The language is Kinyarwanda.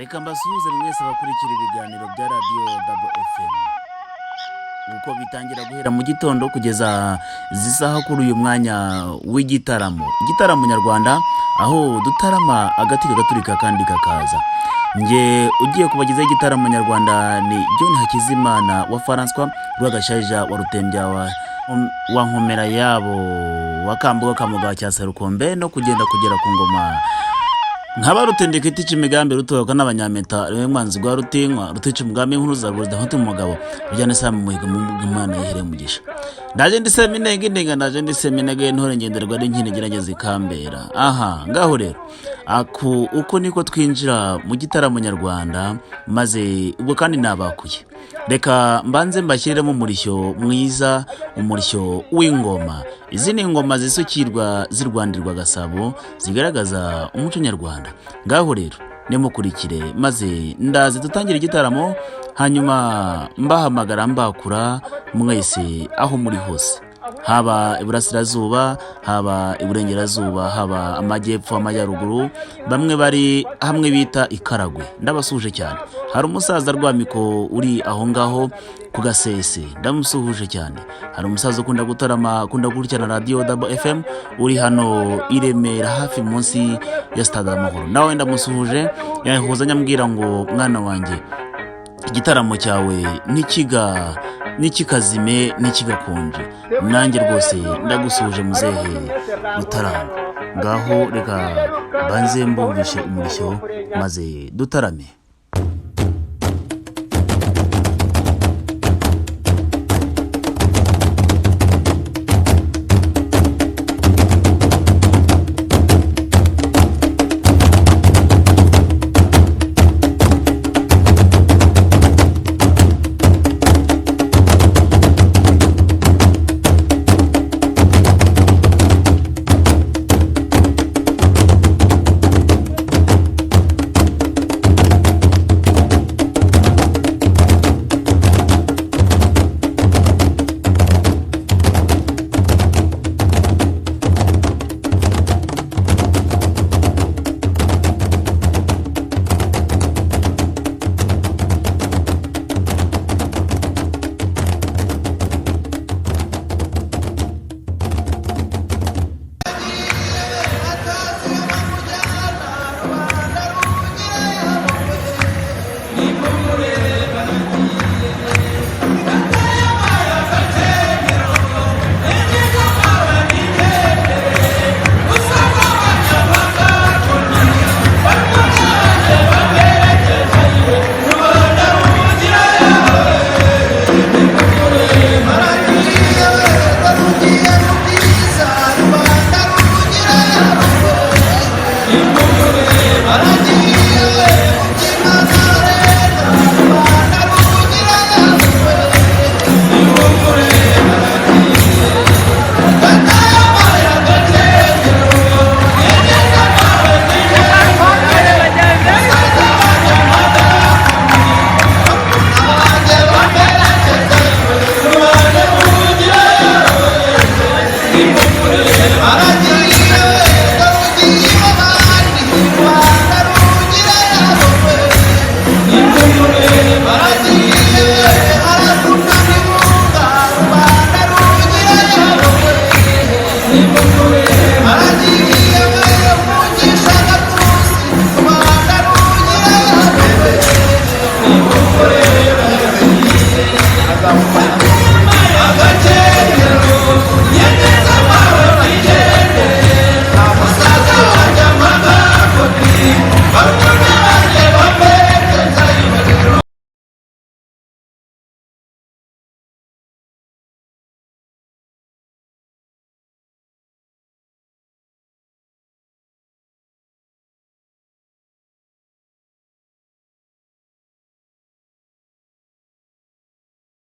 Reka mbasuhuze mwese abakurikira ibiganiro bya Radio Double FM. Uko bitangira guhera mu gitondo kugeza zisaha kuri uyu mwanya w'igitaramo. Igitaramo nyarwanda aho dutarama agati gaturika kandi kakaza. Nge ugiye kubagiza igitaramo nyarwanda ni John Hakizimana wa François Rwagashaija wa Rutembya wa Nkomera yabo wakambuka kamuga cya Sarukombe no kugera ku ngoma. Nkaba rutendeka itici imigambi rutoka n'abanyameta rewe mwanzi gwa rutinywa rutici umugambi nkuru za Rwanda hote mu mugabo bijyane sa mu muhigo mu Imana yihere mugisha. Ndaje ndisema inenga ndaje ndisema inege ntore ngenderwa n'inkine gerageza ikambera. Aha ngaho rero uko niko twinjira mu gitaramo nyarwanda maze ubwo kandi nabakuye. Reka mbanze mbashyiremo umurishyo mwiza, umurishyo w'ingoma. Izi ni ingoma zisukirwa zirwandirwa Gasabo zigaragaza umuco nyarwanda. Ngaho rero nemukurikire maze ndaze dutangira igitaramo hanyuma mbahamagara mbakura mwese aho muri hose. Haba iburasirazuba, haba iburengerazuba, haba amajyepfo, amajyaruguru, bamwe bari hamwe bita Ikaragwe. Ndabasuhuje cyane. Hari umusaza Rwamiko uri aho ngaho ku Gasese, ndamusuhuje cyane. Hari umusaza ukunda gutarama, akunda gukurikirana Radio Double FM uri hano Iremera hafi munsi ya Stade Amahoro. Nawe ndamusuhuje, yahuza nyambwira ngo mwana wanjye igitaramo cyawe nikikazime nikigakonje. Nanjye rwose ndagusuhuje muzehe Rutarama. Ngaho reka banze mbumvishe umurishyo maze dutarame.